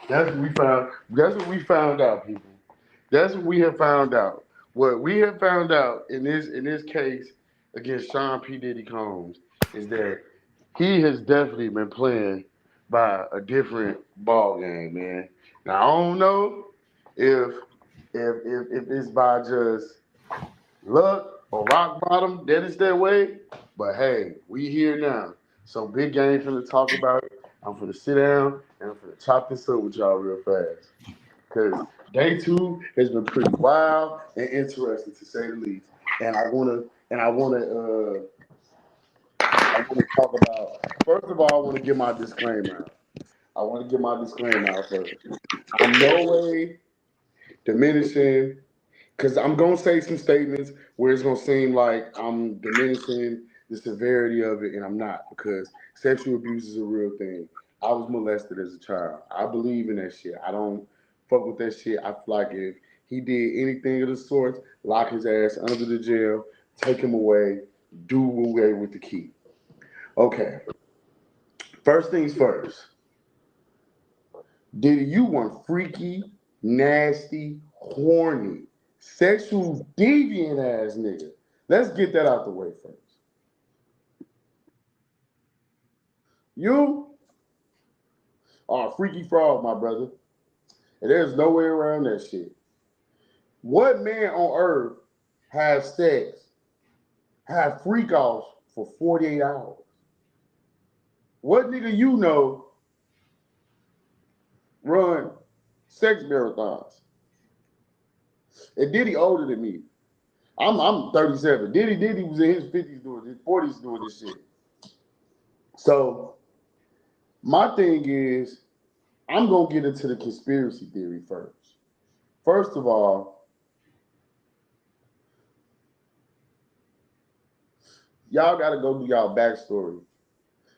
That's what we found. That's what we found out, people. That's what we have found out. What we have found out in this case against Sean P. Diddy Combs is that he has definitely been playing by a different ball game, man. Now I don't know if if it's by just luck or rock bottom that is that way, but hey, we here now. So big game finna talk about it. I'm finna sit down and I'm finna chop this up with y'all real fast. Cause day two has been pretty wild and interesting to say the least. And I wanna talk about, first of all, I wanna give my disclaimer out. I wanna give my disclaimer out first. I'm no way diminishing, because I'm gonna say some statements where it's gonna seem like I'm diminishing the severity of it, and I'm not, because sexual abuse is a real thing. I was molested as a child. I believe in that shit. I don't fuck with that shit. I feel like if he did anything of the sort, lock his ass under the jail, take him away, do away with the key. Okay. First things first. Diddy, you want freaky, nasty, horny, sexual deviant ass nigga. Let's get that out the way first. You are a freaky frog, my brother. And there's no way around that shit. What man on earth has sex, have freak offs for 48 hours? What nigga you know run sex marathons? And Diddy older than me. I'm 37. Diddy was in his 50s doing his 40s doing this shit. So my thing is, I'm gonna get into the conspiracy theory first. First of all, y'all gotta go do y'all backstory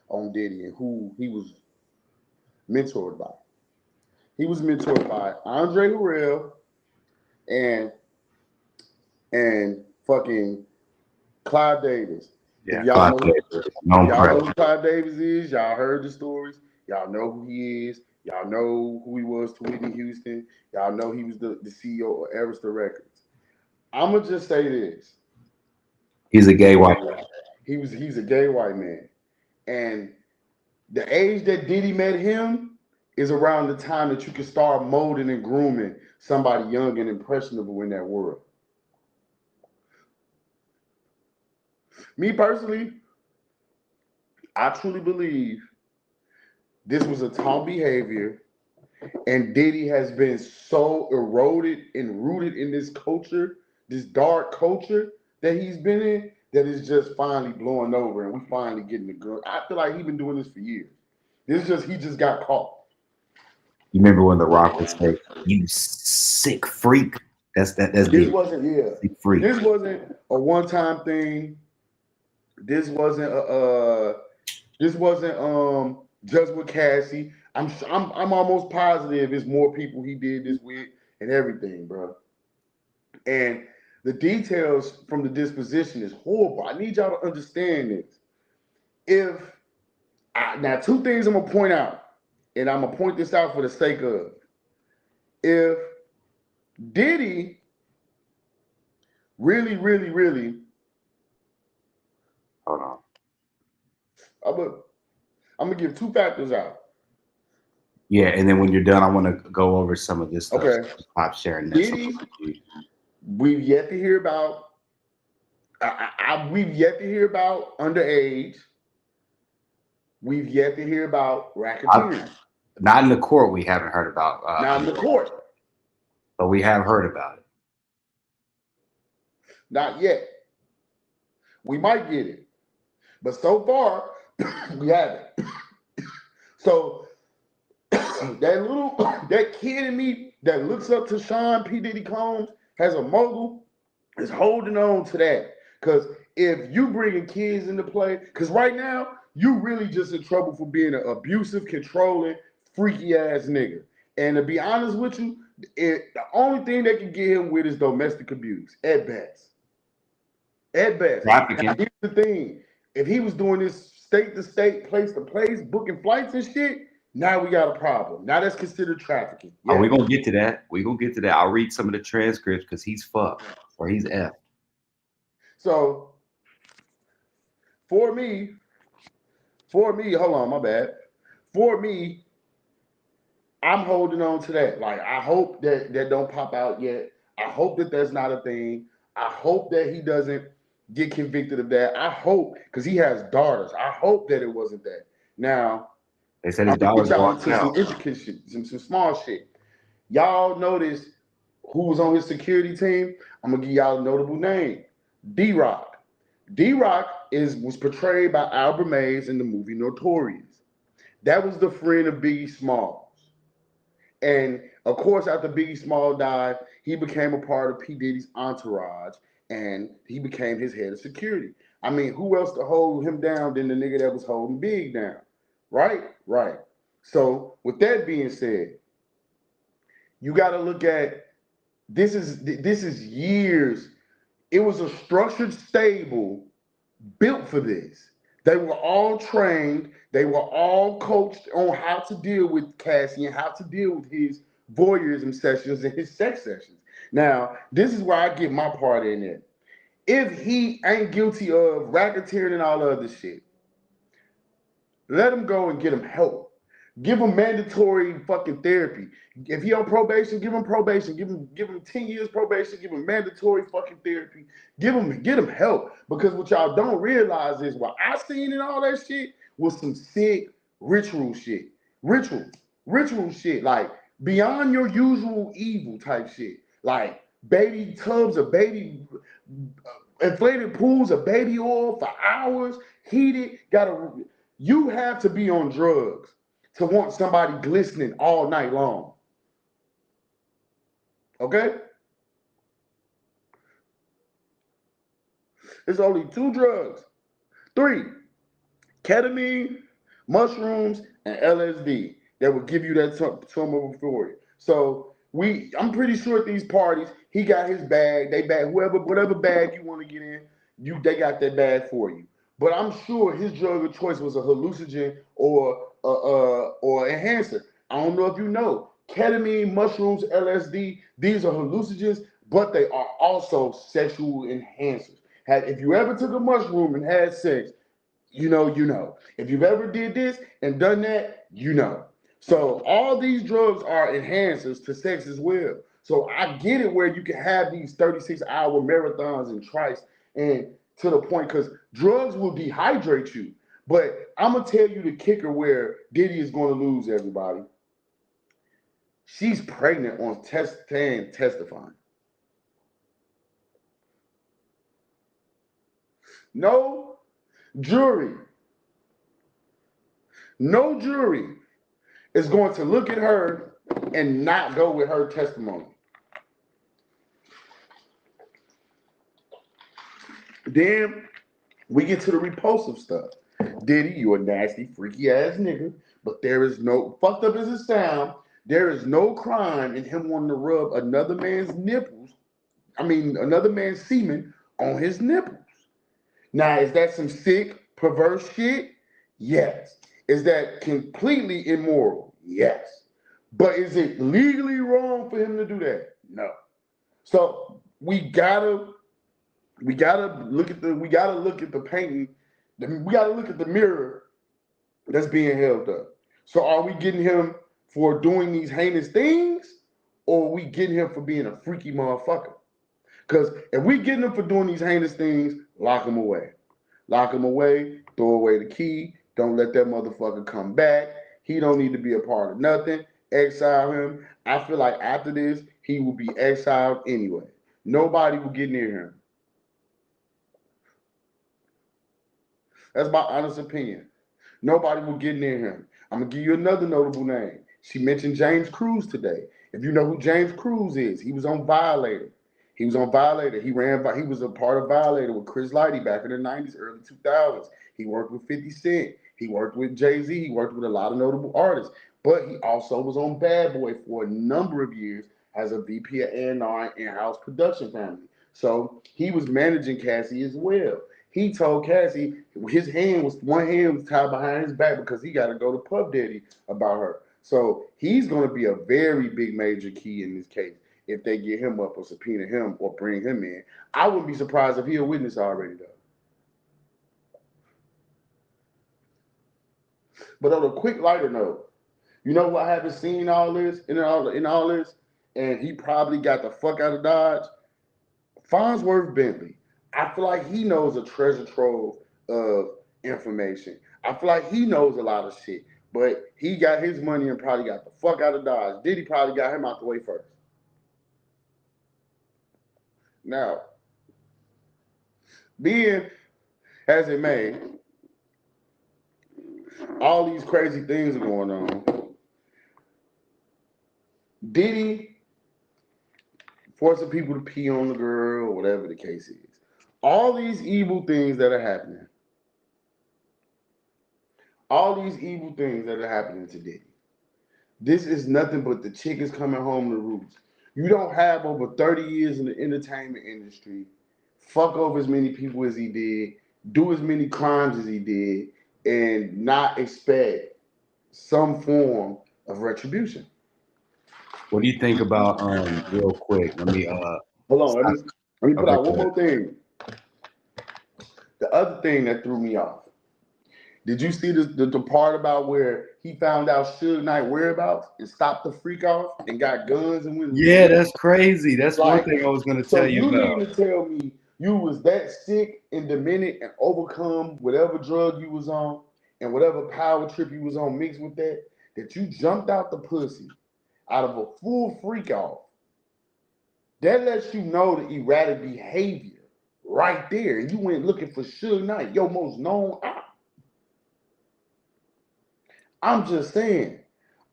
on Diddy and who he was mentored by. He was mentored by Andre Harrell and fucking Clive Davis. If Yeah, y'all Clive know, Davis, if known y'all know predator. who Clive Davis is, y'all heard the stories. Y'all know who he is. Y'all know who he was to Whitney Houston. Y'all know he was the CEO of Arista Records. I'ma just say this. He's a gay white He's a gay white man. And the age that Diddy met him is around the time that you can start molding and grooming somebody young and impressionable in that world. Me personally, I truly believe this was a Tom behavior, and Diddy has been so eroded and rooted in this culture, this dark culture that he's been in, that it's just finally blowing over, and we finally getting the girl. I feel like he's been doing this for years. He just got caught. You remember when The Rock would say, "You sick freak"? That's This deep. wasn't yeah. Sick freak. This wasn't a one time thing. This wasn't this wasn't just with Cassie. I'm almost positive it's more people he did this with and everything, bro. And the details from the disposition is horrible. I need y'all to understand this. If now two things I'm gonna point out, and I'm gonna point this out for the sake of if Diddy really, really, really, Hold on. I'm gonna, I'm gonna give two factors out. Yeah, and then when you're done, I want to go over some of this stuff. Okay, Pop sharing this. Diddy, we've yet to hear about. We've yet to hear about underage. We've yet to hear about racketeering. Not in the court, we haven't heard about. Not in the court. But we have heard about it. Not yet. We might get it, but so far we haven't. So that kid in me that looks up to Sean P. Diddy Combs as a mogul is holding on to that. Because if you bringing kids into play, because right now you really just in trouble for being an abusive, controlling, freaky ass nigga. And to be honest with you, the only thing they can get him with is domestic abuse at best. At best. Now Trafficking. here's the thing: if he was doing this state to state, place to place, booking flights and shit, Now we got a problem. Now that's considered trafficking. Oh, we're Yes. gonna get to that. We're gonna get to that. I'll read some of the transcripts because he's fucked or he's F. So for me, hold on, my bad. For me, I'm holding on to that. Like, I hope that don't pop out yet. I hope that that's not a thing. I hope that he doesn't get convicted of that. I hope, because he has daughters. I hope that it wasn't that. Now, They said I'm his gonna get daughter's y'all walking into some out. intricate shit, some small shit. Y'all notice who was on his security team? I'm gonna give y'all a notable name. D-Rock. D-Rock was portrayed by Albert Mays in the movie Notorious. That was the friend of Biggie Smalls. And of course, after Biggie Small died, he became a part of P. Diddy's entourage and he became his head of security. I mean, who else to hold him down than the nigga that was holding Big down? Right? Right. So, with that being said, you got to look at this is years. It was a structured stable built for this. They were all trained. They were all coached on how to deal with Cassie and how to deal with his voyeurism sessions and his sex sessions. Now, this is where I get my part in it. If he ain't guilty of racketeering and all the other shit, let him go and get him help. Give him mandatory fucking therapy. If he on probation, give him probation. Give him 10 years probation. Give him mandatory fucking therapy. Get him help. Because what y'all don't realize is what I seen in all that shit was some sick ritual shit. Ritual shit. Like beyond your usual evil type shit. Like baby tubs of baby inflated pools of baby oil for hours, heated, you have to be on drugs to want somebody glistening all night long. Okay? There's only 2 drugs. 3, ketamine, mushrooms, and LSD that will give you that trauma euphoria. So I'm pretty sure at these parties, he got his bag, they bag, whatever bag you want to get in, they got that bag for you. But I'm sure his drug of choice was a hallucinogen or enhancer. I don't know if you know. Ketamine, mushrooms, LSD, these are hallucinogens, but they are also sexual enhancers. If you ever took a mushroom and had sex, you know. If you've ever did this and done that, you know. So all these drugs are enhancers to sex as well. So I get it where you can have these 36-hour marathons and trice and to the point because drugs will dehydrate you. But I'm gonna tell you the kicker where Diddy is going to lose everybody. She's pregnant on testifying. No jury. No jury is going to look at her and not go with her testimony. Then we get to the repulsive stuff. Diddy, you a nasty, freaky ass nigga, but there is no, fucked up as it sound, there is no crime in him wanting to rub another man's semen on his nipples. Now, is that some sick, perverse shit? Yes. Is that completely immoral? Yes. But is it legally wrong for him to do that? No. So we gotta look at the painting. We gotta look at the mirror that's being held up. So are we getting him for doing these heinous things, or are we getting him for being a freaky motherfucker? Because if we getting him for doing these heinous things, lock him away. Lock him away, throw away the key, don't let that motherfucker come back. He don't need to be a part of nothing. Exile him. I feel like after this, he will be exiled anyway. Nobody will get near him. That's my honest opinion. Nobody will get near him. I'm going to give you another notable name. She mentioned James Cruz today. If you know who James Cruz is, he was on Violator. He was a part of Violator with Chris Lighty back in the 90s, early 2000s. He worked with 50 Cent. He worked with Jay-Z. He worked with a lot of notable artists. But he also was on Bad Boy for a number of years as a VP of A&R and in-house production family. So he was managing Cassie as well. he told Cassie one hand was tied behind his back because he got to go to Puff Daddy about her. So he's going to be a very big major key in this case if they get him up or subpoena him or bring him in. I wouldn't be surprised if he a witness already though. But on a quick lighter note, you know what I haven't seen all this in all this, and he probably got the fuck out of Dodge. Farnsworth Bentley. I feel like he knows a treasure trove of information. I feel like he knows a lot of shit, but he got his money and probably got the fuck out of Dodge. Diddy probably got him out the way first. Now, being as it may, all these crazy things are going on. Diddy forcing people to pee on the girl, or whatever the case is. All these evil things that are happening. All these evil things that are happening to Diddy. This is nothing but the chickens coming home to roost. You don't have over 30 years in the entertainment industry, fuck over as many people as he did, do as many crimes as he did, and not expect some form of retribution. What do you think about real quick? Let me hold on, let me put out one good. more thing. The other thing that threw me off. Did you see the part about where he found out Suge Knight whereabouts and stopped the freak off and got guns and went? Yeah, that's crazy. That's like, one thing I was going to tell you about. So you mean to tell me you was that sick and demented and overcome whatever drug you was on and whatever power trip you was on mixed with that you jumped out the pussy out of a full freak off? That lets you know the erratic behavior right there. And you went looking for Suge Knight, your most known op. I'm just saying,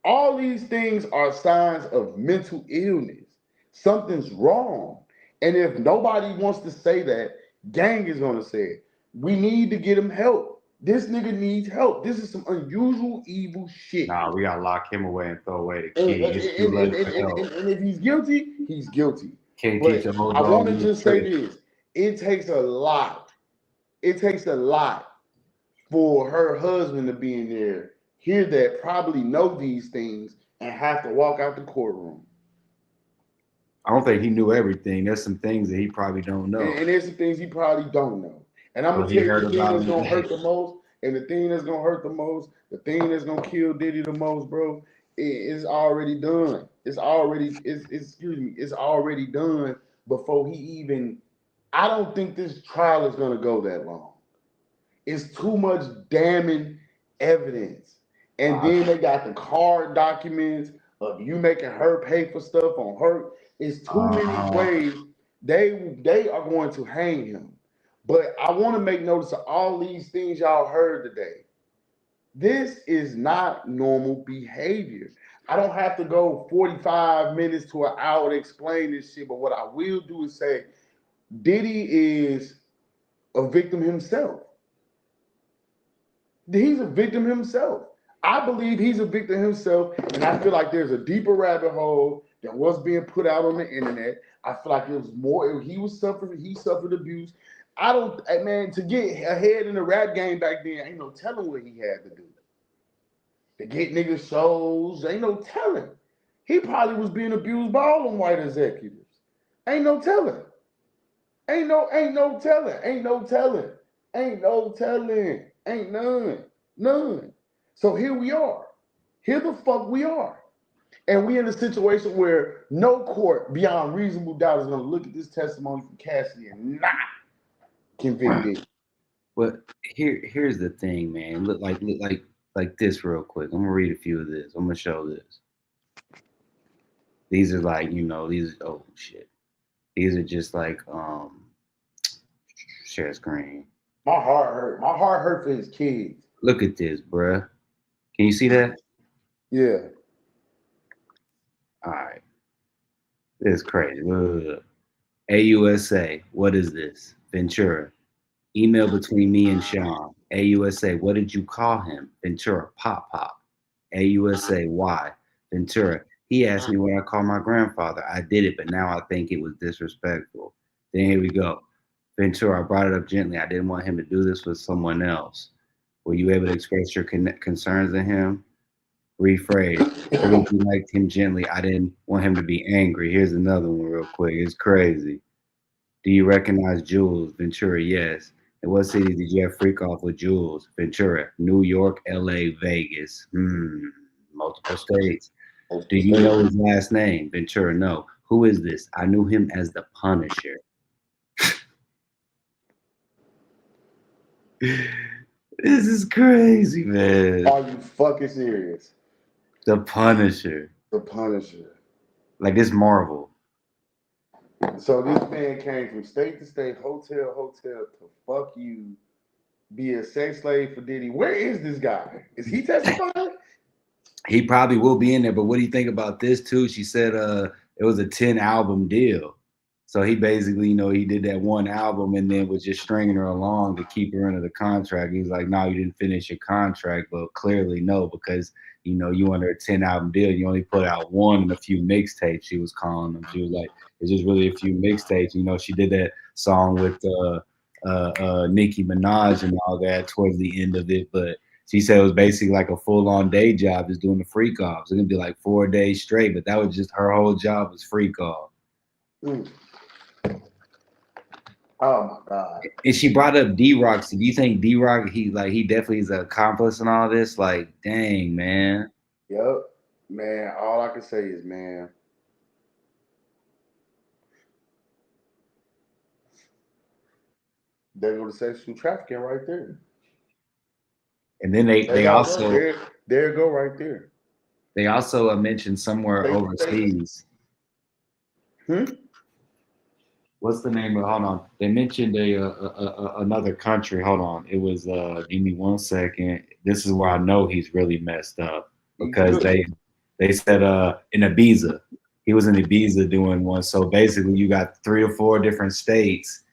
all these things are signs of mental illness. Something's wrong. And if nobody wants to say that, gang is going to say it. We need to get him help. This nigga needs help. This is some unusual, evil shit. Nah, we got to lock him away and throw away the key. And if he's guilty, he's guilty. Can't but teach a whole I want to dog just say this. It takes a lot. It takes a lot for her husband to be in there, hear that, probably know these things, and have to walk out the courtroom. I don't think he knew everything. There's some things that he probably don't know. And there's some things he probably don't know. And I'm going to tell you the thing that's going to hurt the most, and the thing that's going to hurt the most, the thing that's going to kill Diddy the most, bro, it's already done. It's already done before he even, I don't think this trial is going to go that long. It's too much damning evidence. And then they got the card documents of you making her pay for stuff on her. It's too many ways they are going to hang him. But I want to make notice of all these things y'all heard today. This is not normal behavior. I don't have to go 45 minutes to an hour to explain this shit, but what I will do is say Diddy is a victim himself. He's a victim himself. I believe he's a victim himself, and I feel like there's a deeper rabbit hole than what's being put out on the internet. I feel like it was more. He suffered abuse. To get ahead in the rap game back then, ain't no telling what he had to do. To get niggas shows, ain't no telling. He probably was being abused by all them white executives. Ain't no telling. Ain't no telling. Ain't no telling. Ain't no telling. Ain't none. None. So here we are. Here the fuck we are. And we in a situation where no court beyond reasonable doubt is going to look at this testimony from Cassie and not convict Diddy. But here's the thing, man. Look like this real quick. I'm gonna read a few of this. I'm gonna show this. These are like, oh shit. These are just like share screen. My heart hurt. My heart hurt for his kids. Look at this, bruh. Can you see that? Yeah. All right. This is crazy. Look. AUSA, what is this? Ventura. Email between me and Sean. AUSA, what did you call him? Ventura, Pop Pop. AUSA, why? Ventura, he asked me what I called my grandfather. I did it, but now I think it was disrespectful. Then here we go. Ventura, I brought it up gently. I didn't want him to do this with someone else. Were you able to express your concerns to him? Rephrase. What if you liked him gently? I didn't want him to be angry. Here's another one real quick. It's crazy. Do you recognize Jules? Ventura, yes. In what cities did you have freak off with Jules? Ventura, New York, LA, Vegas. Multiple states. Do you know his last name? Ventura, no. Who is this? I knew him as the Punisher. This is crazy, man. Are you fucking serious? The Punisher. The Punisher. Like it's Marvel. So this man came from state to state, hotel to fuck you, be a sex slave for Diddy. Where is this guy? Is he testifying? He probably will be in there, but what do you think about this too? She said it was a 10 album deal. So he basically, he did that one album and then was just stringing her along to keep her under the contract. He's like, no, you didn't finish your contract, but clearly no, because you under a 10 album deal, you only put out one and a few mixtapes. She was calling them. She was like, it's just really a few mixtapes. She did that song with Nicki Minaj and all that towards the end of it, but she said it was basically like a full-on day job, just doing the freak offs. It's gonna be like 4 days straight, but that was just her whole job was freak off. Mm. Oh my God! And she brought up D-Rock. So do you think D-Rock he definitely is an accomplice in all this? Like, dang, man. Yep, man. All I can say is, man. There go the sexual trafficking right there. And then they also there you go right there. They also mentioned somewhere overseas. What's the name of? Hold on. They mentioned another country. Hold on. It was give me 1 second. This is where I know he's really messed up because they said in Ibiza. He was in Ibiza doing one. So basically you got 3 or 4 different states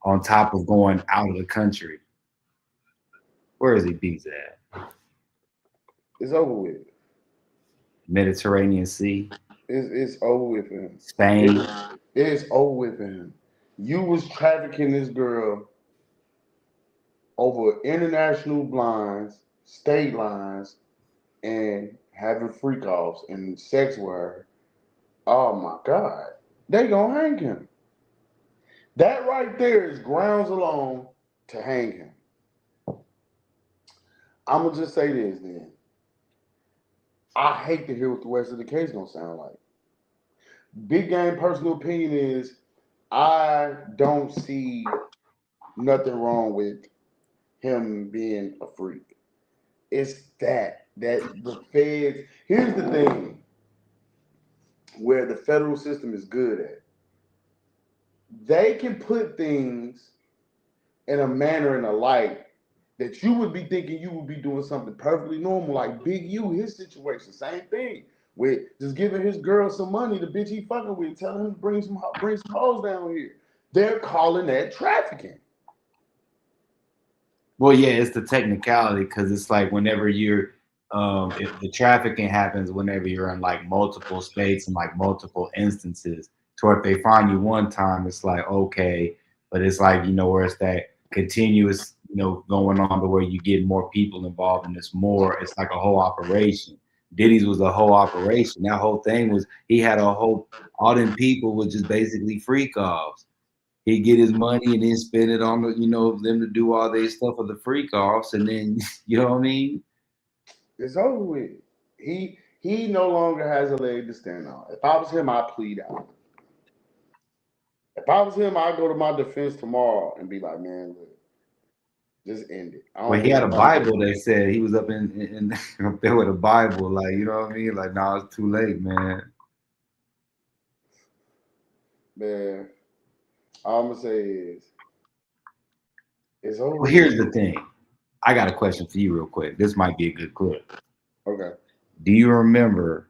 on top of going out of the country. Where is Ibiza at? It's over with. Mediterranean Sea. It's over with him. Spain. It's over with him. You was trafficking this girl over international lines, state lines, and having freak offs and sex with her. Oh my God. They gonna hang him. That right there is grounds alone to hang him. I'm gonna just say this then. I hate to hear what the rest of the case gonna sound like. Big game personal opinion is I don't see nothing wrong with him being a freak. It's that the feds. Here's the thing where the federal system is good at. They can put things in a manner and a light that you would be thinking you would be doing something perfectly normal, like Big U, his situation, same thing. With just giving his girl some money, the bitch he fucking with, telling him to bring some hoes down here. They're calling that trafficking. Well, yeah, it's the technicality because it's like whenever you're, if the trafficking happens whenever you're in like multiple states and like multiple instances. To if they find you one time, it's like okay, but it's like where it's that continuous going on to where you get more people involved and it's more. It's like a whole operation. Diddy's was a whole operation. That whole thing was he had a whole all them people was just basically freak offs. He'd get his money and then spend it on them to do all their stuff with the freak offs, and then you know what I mean. It's over with. He no longer has a leg to stand on. If I was him, I'd plead out. If I was him, I'd go to my defense tomorrow and be like, man, look, just end it. Well, he had a Bible. They said he was up in up there with a Bible, like you know what I mean. Like, nah, it's too late, man. Man, all I'm gonna say is, it's over. Well, here's the thing. I got a question for you, real quick. This might be a good clip. Okay. Do you remember?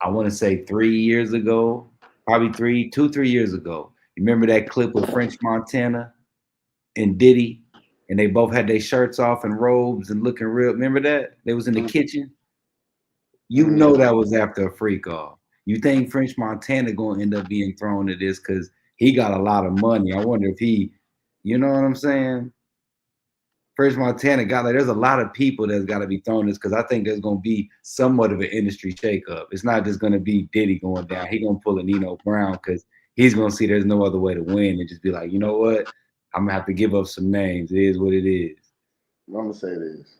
I want to say 3 years ago, probably 3 years ago. You remember that clip with French Montana and Diddy? And they both had their shirts off and robes and looking real. Remember that? They was in the kitchen. You know that was after a freak off. You think French Montana gonna end up being thrown to this because he got a lot of money. I wonder if he You know what I'm saying? French Montana got like there's a lot of people that's got to be thrown this because I think there's gonna be somewhat of an industry shakeup. It's not just gonna be Diddy going down. He gonna pull a Nino Brown because he's gonna see there's no other way to win and just be like, you know what? I'm gonna have to give up some names. It is what it is. I'm gonna say this.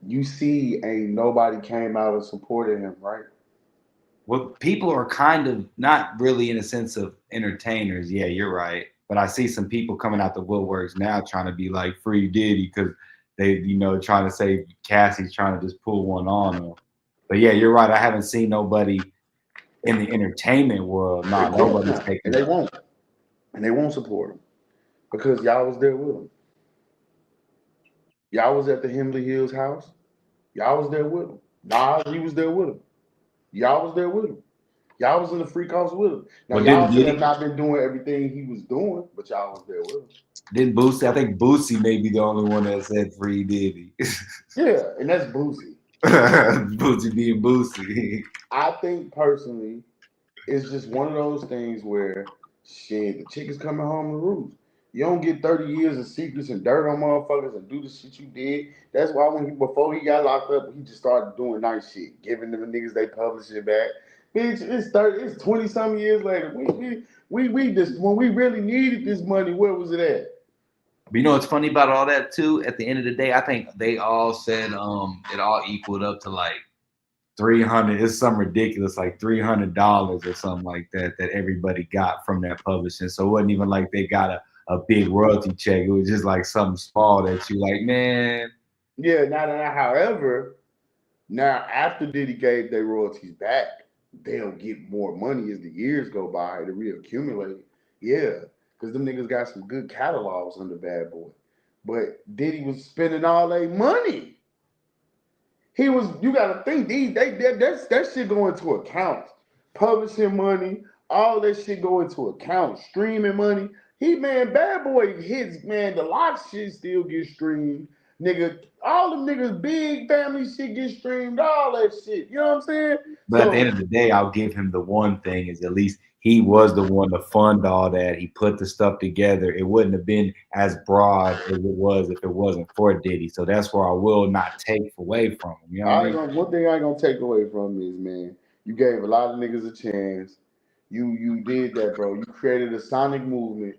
You see, ain't nobody came out and supported him, right? Well, people are kind of not really in a sense of entertainers. Yeah, you're right. But I see some people coming out the woodworks now trying to be like free Diddy because they, trying to say Cassie's trying to just pull one on them. But yeah, you're right. I haven't seen nobody in the entertainment world. Of Nah, course nobody's not. taking And they won't. And they won't support him because y'all was there with him. Y'all was at the Hemley Hills house. Y'all was there with him. Nas, he was there with him. Y'all was there with him. Y'all was in the freak house with him. Now Well, y'all should Diddy, have not been doing everything he was doing, but y'all was there with him. didn't Boosie? I think Boosie may be the only one that said free Diddy. Yeah, and that's Boosie. Boosie being Boosie. I think personally, it's just one of those things where shit, the chick is coming home to roost. You don't get 30 years of secrets and dirt on motherfuckers and do the shit you did. That's why before he got locked up, he just started doing nice shit, giving them niggas they publish it back. Bitch, it's 20 some years later. We just when we really needed this money, where was it at? But you know what's funny about all that too? At the end of the day, I think they all said it all equaled up to like 300. It's some ridiculous like $300 or something like that that everybody got from that publishing. So it wasn't even like they got a big royalty check. It was just like something small that you like, man. Yeah, however, now after Diddy gave their royalties back, they'll get more money as the years go by to reaccumulate. Yeah, because them niggas got some good catalogs under Bad Boy. But Diddy was spending all their money. He was. You got to think that shit go into accounts, publishing money, all that shit go into accounts, streaming money. Bad Boy hits, man. The lock shit still get streamed, nigga. All them niggas, big family shit get streamed, all that shit. You know what I'm saying? But at the end of the day, I'll give him the one thing is at least he was the one to fund all that. He put the stuff together. It wouldn't have been as broad as it was if it wasn't for Diddy. So that's where I will not take away from him. You know what I mean? One thing I ain't gonna take away from is, man, you gave a lot of niggas a chance. You did that, bro. You created a sonic movement.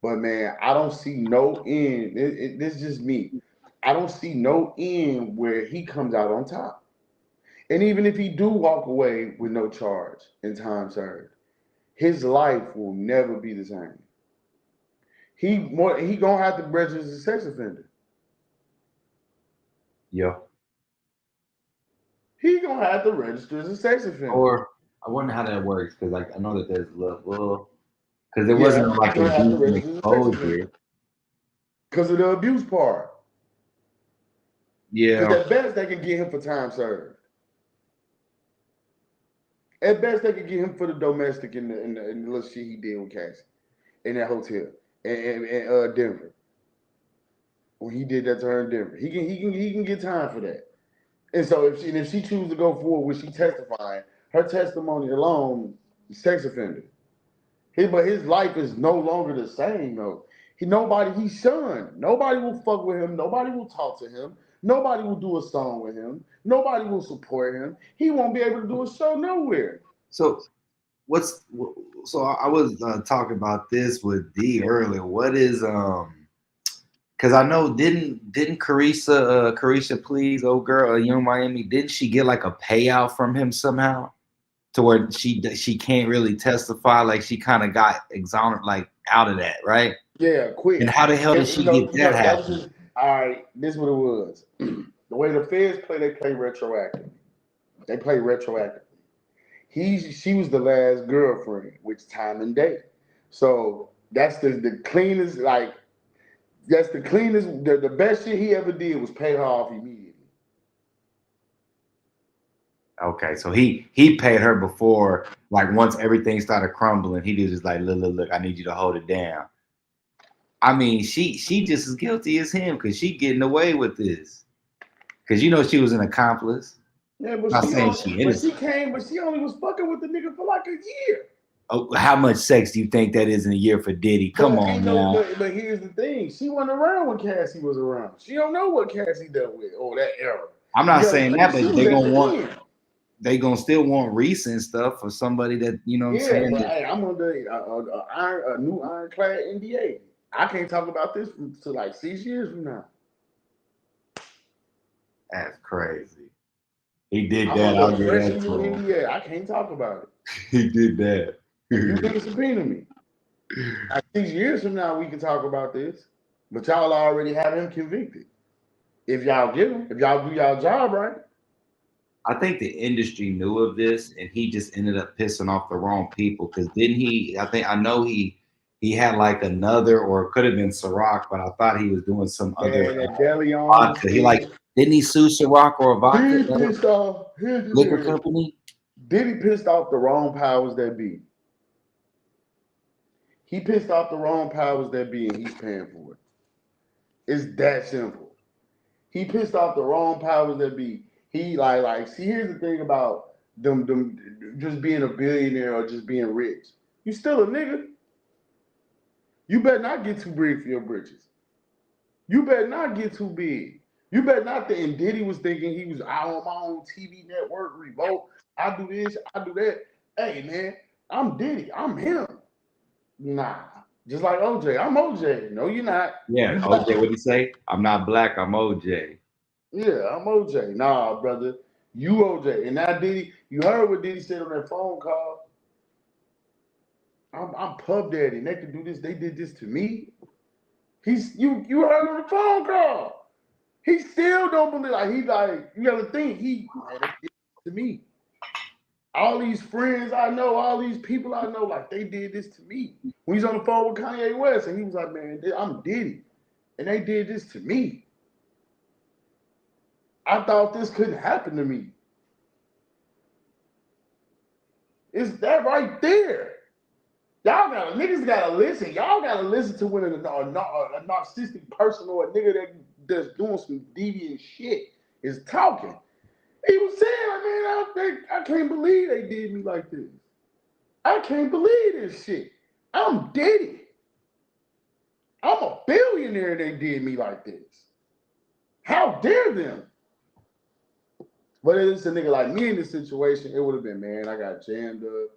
But man, I don't see no end. This is just me. I don't see no end where he comes out on top. And even if he do walk away with no charge and time served, his life will never be the same. He gonna have to register as a sex offender. Yeah. He gonna have to register as a sex offender. Or I wonder how that works because like I know that there's well because there wasn't like a decent exposure. Because of the abuse part. Yeah. Because at best they can get him for time served. At best they can get him for the domestic and the little shit he did with Cassie in that hotel in Denver. When he did that to her in Denver, he can get time for that. And so if she chooses to go forward with she testifying, her testimony alone, sex offender. But his life is no longer the same though. He's shunned. Nobody will fuck with him. Nobody will talk to him. Nobody will do a song with him. Nobody will support him. He won't be able to do a show nowhere. So I was talking about this with D earlier. What is because I know didn't Carisha Please, old girl, Young Miami, didn't she get like a payout from him somehow to where she can't really testify, like she kind of got exonerated like out of that, right? Yeah, quick. And how the hell did she get that happen? All right, this is what it was. The way the feds play, they play retroactive. They play retroactive. She was the last girlfriend, which time and date. So that's the cleanest, like that's the cleanest, the best shit he ever did was pay her off immediately. Okay, so he paid her before, like once everything started crumbling, he was just like, look, I need you to hold it down. I mean, she just as guilty as him because she getting away with this. Because she was an accomplice. Yeah, but she only was fucking with the nigga for like a year. Oh, how much sex do you think that is in a year for Diddy? Come on now. But here's the thing: she wasn't around when Cassie was around. She don't know what Cassie dealt with or that era. I'm not saying that, She but was at the end. they gonna still want recent stuff for somebody that you know what I'm saying. But hey, I'm under a new ironclad NDA. I can't talk about this until like 6 years from now. That's crazy. He did I'm that. under I'll a give fresh that to him. NDA. I can't talk about it. He did that. You can subpoena me. 6 years from now, we can talk about this. But y'all already have him convicted. If y'all get him, if y'all do y'all job right. I think the industry knew of this, and he just ended up pissing off the wrong people. Because didn't he? I know he had like another, or it could have been Ciroc, but I thought he was doing some other Deli on vodka. He like didn't he sue Ciroc or a vodka pissed off. liquor company? Diddy pissed off the wrong powers that be. He pissed off the wrong powers that be, and he's paying for it. It's that simple. He pissed off the wrong powers that be. He like. See, here's the thing about them just being a billionaire or just being rich. You still a nigga. You better not get too big for your britches. You better not get too big. You better not think. And Diddy was thinking he was out on my own TV network, Revolt. I do this, I do that. Hey man, I'm Diddy. I'm him. Nah. Just like OJ. I'm OJ. No, you're not. Yeah, OJ, what'd he say? I'm not black, I'm OJ. Yeah, I'm OJ. Nah, brother. You OJ. And now Diddy, you heard what Diddy said on that phone call. I'm Puff Daddy, and they can do this. They did this to me. You heard on the phone call. He still don't believe. Like he like you got to think they did this to me. All these friends I know, all these people I know, like they did this to me. When he's on the phone with Kanye West, and he was like, "Man, I'm Diddy, and they did this to me. I thought this couldn't happen to me." It's that right there. Niggas gotta listen. Y'all gotta listen to when a narcissistic person or a nigga that's doing some deviant shit is talking. He was saying, I can't believe they did me like this. I can't believe this shit. I'm Diddy. I'm a billionaire. They did me like this. How dare them? But it's a nigga like me in this situation, it would have been, man, I got jammed up.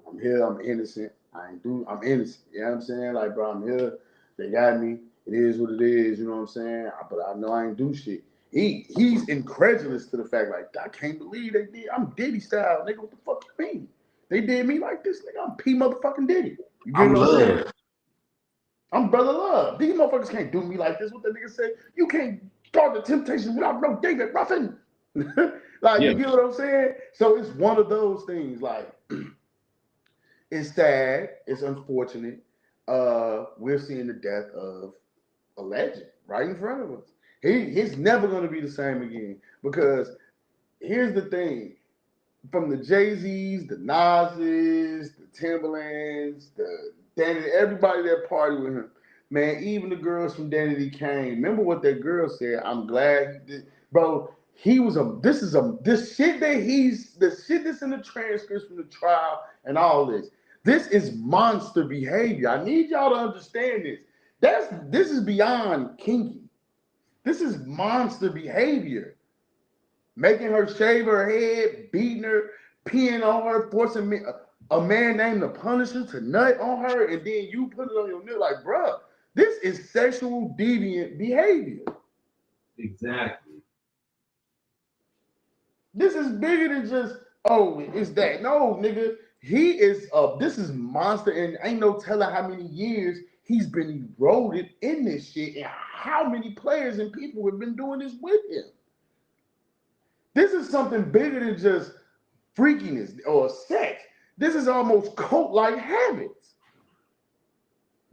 I'm here. I'm innocent. I'm innocent. You know what I'm saying? Like, bro, I'm here. They got me. It is what it is. You know what I'm saying? But I know I ain't do shit. He's incredulous to the fact, like, I can't believe they did. I'm Diddy style, nigga. What the fuck you mean? They did me like this, nigga. I'm P motherfucking Diddy. You get what I'm saying? I'm Brother Love. These motherfuckers can't do me like this. What that nigga say? You can't start the temptation without no David Ruffin. Like, you get what I'm saying? So it's one of those things, like, it's sad. It's unfortunate. We're seeing the death of a legend right in front of us. He's never going to be the same again, because here's the thing: from the Jay-Z's, the Nas's, the Timberlands, the Danny, everybody that party with him, man, even the girls from Danny Kane. Remember what that girl said? I'm glad he did, bro. This shit that's in the transcripts from the trial and all this. This is monster behavior. I need y'all to understand this. This is beyond kinky. This is monster behavior. Making her shave her head, beating her, peeing on her, forcing a man named the Punisher to nut on her, and then you put it on your nip. Like, bruh, this is sexual deviant behavior. Exactly. This is bigger than just, oh, it's that. No, nigga. This is monster, and ain't no telling how many years he's been eroded in this shit, and how many players and people have been doing this with him. This is something bigger than just freakiness or sex. This is almost cult-like habits.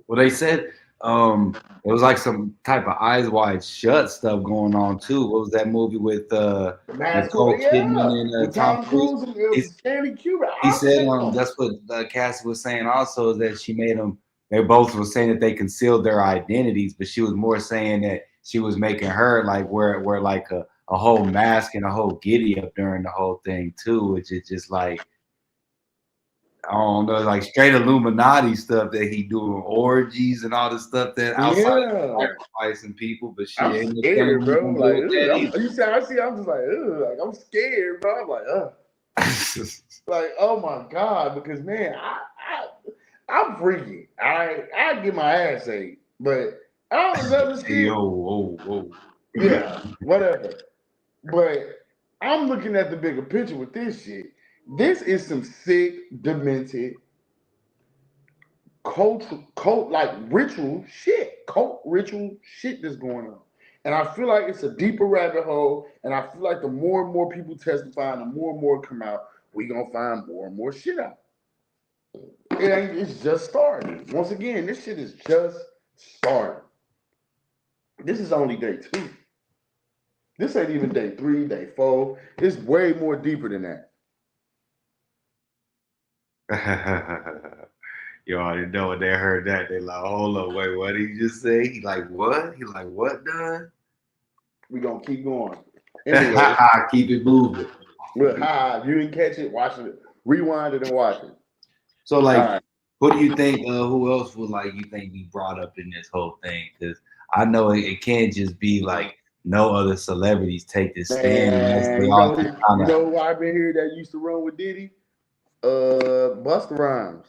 Well, they said it was like some type of Eyes Wide Shut stuff going on too. What was that movie with Nicole Kidman and Tom Cruise? And Stanley Kubrick. He said that's what Cassie was saying also, is that she made them. They both were saying that they concealed their identities, but she was more saying that she was making her like wear like a whole mask and a whole giddy up during the whole thing too, which is just like, I don't know, like straight Illuminati stuff that he doing, orgies and all this stuff that outside of Yeah. sacrificing people, but shit, I'm ain't no scared, thing you bro. gonna do Like, with ugh, that either. you see, I'm just like, ugh, like I'm scared, bro. I'm like, ugh. Like, oh my God, because man, I'm freaky. I get my ass ate, but all this other Hey, yo, shit, whoa. yeah, whatever. But I'm looking at the bigger picture with this shit. This is some sick, demented, cult like ritual shit, cult ritual shit that's going on. And I feel like it's a deeper rabbit hole. And I feel like the more and more people testify and the more and more come out, we gonna find more and more shit out. It's just starting. Once again, this shit is just starting. This is only day 2. This ain't even day 3, day 4. It's way more deeper than that. You already know when they heard that, they like, hold up, wait, what did he just say? He like, what? He like, what done? We gonna keep going. Anyway, Keep it moving. look, if you didn't catch it, watch it, rewind it and watch it. So All like, right. who do you think? Who else would like you think be brought up in this whole thing? Because I know it can't just be like no other celebrities take this stand unless Man, they all just kind you of. know who I've been here that used to run with Diddy? Busta Rhymes.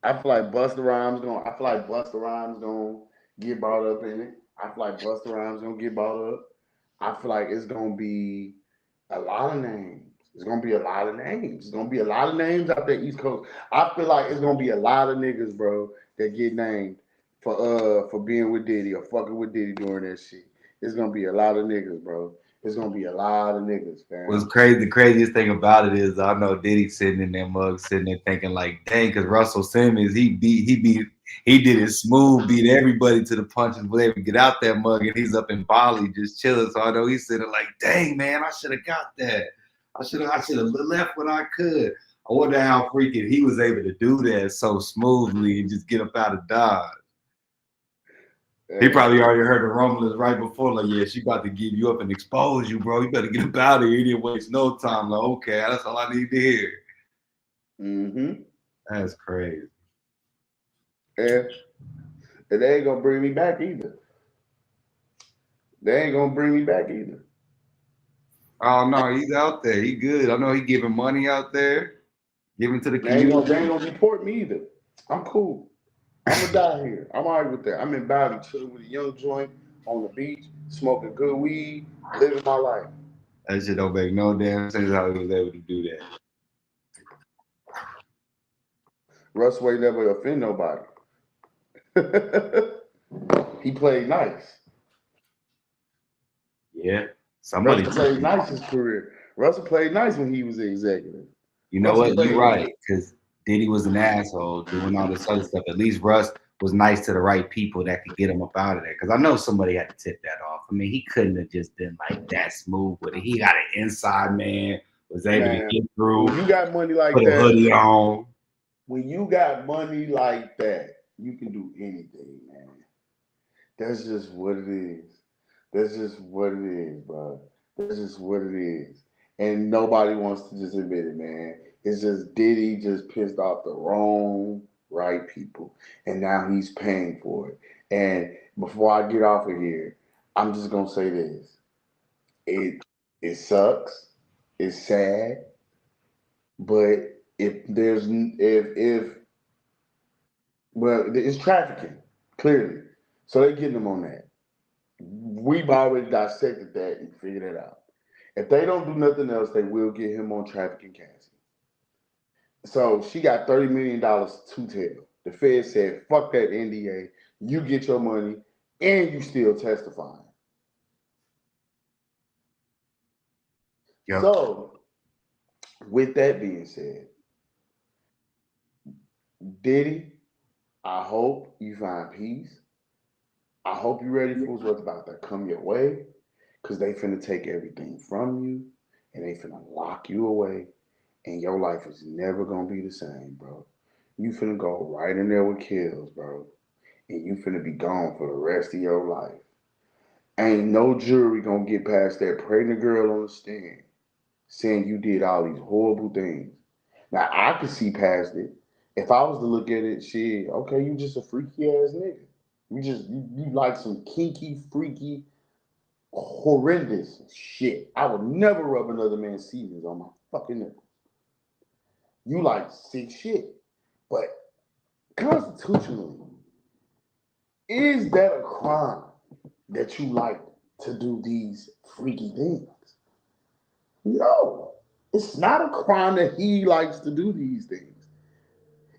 I feel like Busta Rhymes gonna get brought up in it. I feel like Busta Rhymes gonna get brought up. I feel like it's gonna be a lot of names. It's gonna be a lot of names. It's gonna be a lot of names out there East Coast. I feel like it's gonna be a lot of niggas, bro, that get named for being with Diddy or fucking with Diddy during that shit. It's gonna be a lot of niggas, bro. It's gonna be a lot of niggas, What's fam. crazy? The craziest thing about it is I know Diddy sitting in that mug, sitting there thinking like, dang, because Russell Simmons, he did it smooth, beat everybody to the punches, but they would get out that mug, and he's up in Bali just chilling. So I know he's sitting like, dang man, I should have got that. I should have left when I could. I wonder how freaking he was able to do that so smoothly and just get up out of Dodge. He probably already heard the rumblings right before, like, yeah, she about to give you up and expose you, bro. You better get up out of here. He didn't waste no time. Like, okay, that's all I need to hear. Mm-hmm. That's crazy. Yeah. And they ain't gonna bring me back either. They ain't gonna bring me back either. Oh no, he's out there. He good. I know he giving money out there, giving to the They community. ain't gonna deport me either. I'm cool. I'm gonna die here. I'm alright with that. I'm in Bali chilling with a young joint on the beach, smoking good weed, living my life. That shit don't make no damn sense how he was able to do that. Russ Way never offend nobody. He played nice. Yeah, somebody. Russell played nice his career. Russell played nice when he was the executive. You know Russell what? You're played nice. right. Because Diddy was an asshole doing all this other stuff. At least Russ was nice to the right people that could get him up out of there. Because I know somebody had to tip that off. I mean, he couldn't have just been like that smooth with it. He got an inside man, was able to Man, get through, when you got money like put a that, hoodie on. when you got money like that, you can do anything, man. That's just what it is. That's just what it is, bro. That's just what it is. And nobody wants to just admit it, man. It's just Diddy just pissed off the wrong right people. And now he's paying for it. And before I get off of here, I'm just gonna say this. It it sucks. It's sad. But if well, it's trafficking, clearly. So they're getting them on that. We've already dissected that and figured it out. If they don't do nothing else, they will get him on trafficking Cassie. So she got $30 million to tell. The Fed said, fuck that NDA. You get your money and you still testifying. Yep. So, with that being said, Diddy, I hope you find peace. I hope you're ready for what's about to come your way. Because they finna take everything from you and they finna lock you away. And your life is never gonna be the same, bro. You finna go right in there with kills, bro. And you finna be gone for the rest of your life. Ain't no jury gonna get past that pregnant girl on the stand saying you did all these horrible things. Now I could see past it. If I was to look at it, shit, okay, you just a freaky ass nigga. You like some kinky, freaky, horrendous shit. I would never rub another man's seasons on my fucking nipple. You like sick shit. But constitutionally, is that a crime that you like to do these freaky things? No. It's not a crime that he likes to do these things.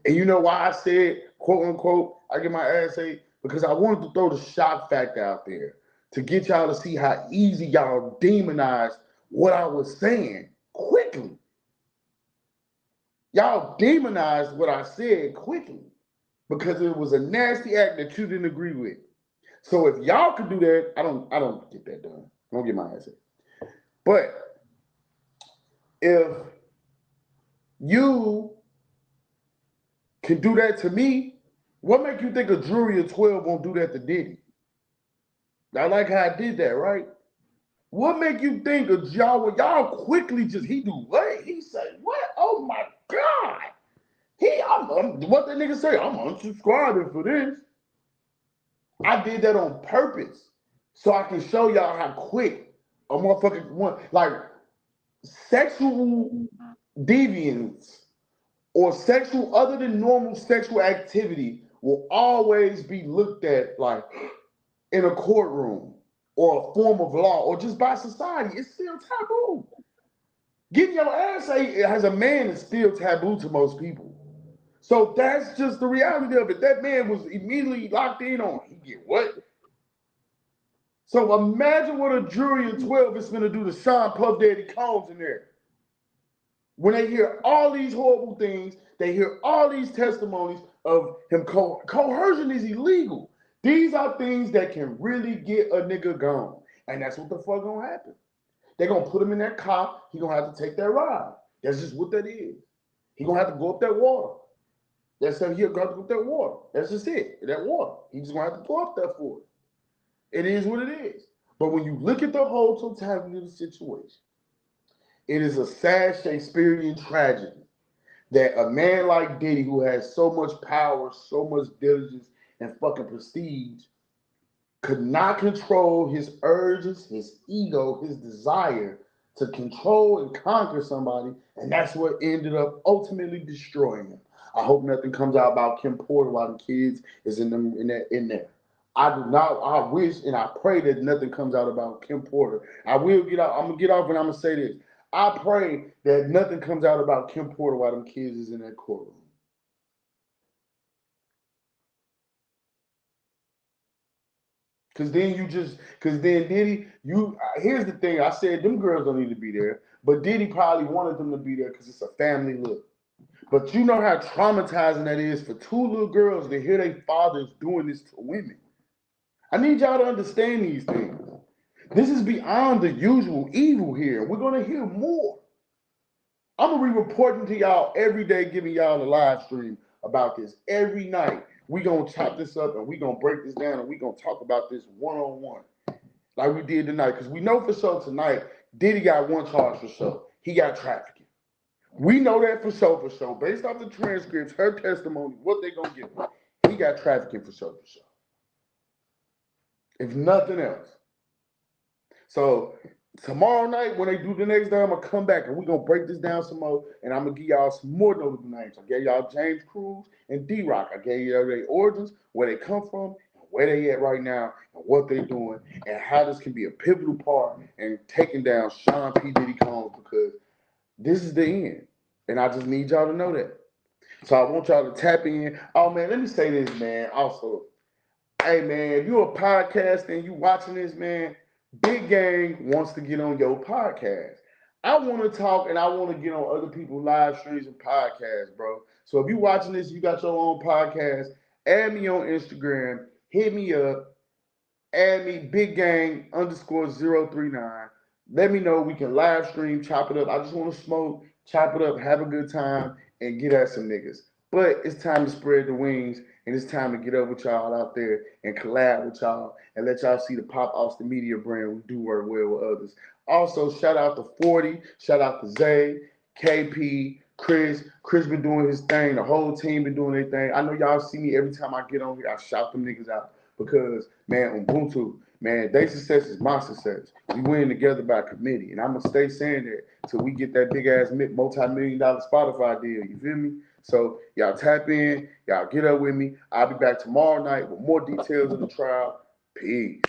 And you know why I said, quote unquote, I get my ass ate? Because I wanted to throw the shock factor out there to get y'all to see how easy y'all demonized what I was saying quickly. Y'all demonized what I said quickly because it was a nasty act that you didn't agree with. So if y'all could do that, I don't get that done. I don't get my ass ate. But if you can do that to me, what make you think a jury of 12 won't do that to Diddy? I like how I did that, right? What make you think of y'all quickly just, he do what? He say, what? Oh my God. What that nigga say? I'm unsubscribing for this. I did that on purpose so I can show y'all how quick a motherfucker one, like sexual deviance or sexual, other than normal sexual activity will always be looked at like in a courtroom or a form of law or just by society. It's still taboo. Getting your ass ate as a man is still taboo to most people. So that's just the reality of it. That man was immediately locked in on. He get what? So imagine what a jury of 12 is going to do to Sean Puff Daddy Combs in there. When they hear all these horrible things, they hear all these testimonies of him. Coercion is illegal. These are things that can really get a nigga gone. And that's what the fuck gonna happen. They're gonna put him in that car. He gonna have to take that ride. That's just what that is. He gonna have to go up that water. That's how he'll go up that water. That's just it. That water. He just gonna have to go up there for it. It is what it is. But when you look at the whole totality of the situation, it is a sad Shakespearean tragedy that a man like Diddy, who has so much power, so much diligence, and fucking prestige, could not control his urges, his ego, his desire to control and conquer somebody, and that's what ended up ultimately destroying him. I hope nothing comes out about Kim Porter while the kids is in there. I do not. I wish and I pray that nothing comes out about Kim Porter. I will get out. I'm gonna get off and I'm gonna say this. I pray that nothing comes out about Kim Porter while them kids is in that courtroom. Cause then Diddy, here's the thing. I said them girls don't need to be there, but Diddy probably wanted them to be there because it's a family look. But you know how traumatizing that is for two little girls to hear their fathers doing this to women. I need y'all to understand these things. This is beyond the usual evil here. We're gonna hear more. I'm gonna be reporting to y'all every day, giving y'all a live stream about this every night. We gonna chop this up and we gonna break this down and we gonna talk about this one-on-one like we did tonight. Because we know for sure tonight, Diddy got one charge for sure. He got trafficking. We know that for sure. Based off the transcripts, her testimony, what they gonna give him. He got trafficking for sure. If nothing else. So tomorrow night, when they do the next day, I'm gonna come back and we're gonna break this down some more, and I'm gonna give y'all some more notable names. I gave y'all James Cruz and D-Rock. I gave y'all their origins, where they come from, where they at right now, and what they're doing, and how this can be a pivotal part in taking down Sean P. Diddy Combs, because this is the end. And I just need y'all to know that. So I want y'all to tap in. Oh man, let me say this, man. Also, hey man, if you're a podcaster and you watching this, man, Big Gang wants to get on your podcast. I want to talk and I want to get on other people's live streams and podcasts, bro. So if you're watching this, you got your own podcast, add me on Instagram, hit me up, add me Big Gang _039. Let me know. We can live stream, chop it up. I just want to smoke, chop it up, have a good time, and get at some niggas. But it's time to spread the wings, and it's time to get up with y'all out there and collab with y'all and let y'all see the Pop Austin Media brand. We do work well with others. Also, shout out to 40, shout out to Zay, KP, Chris been doing his thing. The whole team been doing their thing. I know y'all see me every time I get on here. I shout them niggas out because, man, Ubuntu, man, their success is my success. We win together by committee, and I'm gonna stay saying that till we get that big ass multi-million-dollar Spotify deal. You feel me? So y'all tap in, y'all get up with me. I'll be back tomorrow night with more details of the trial. Peace.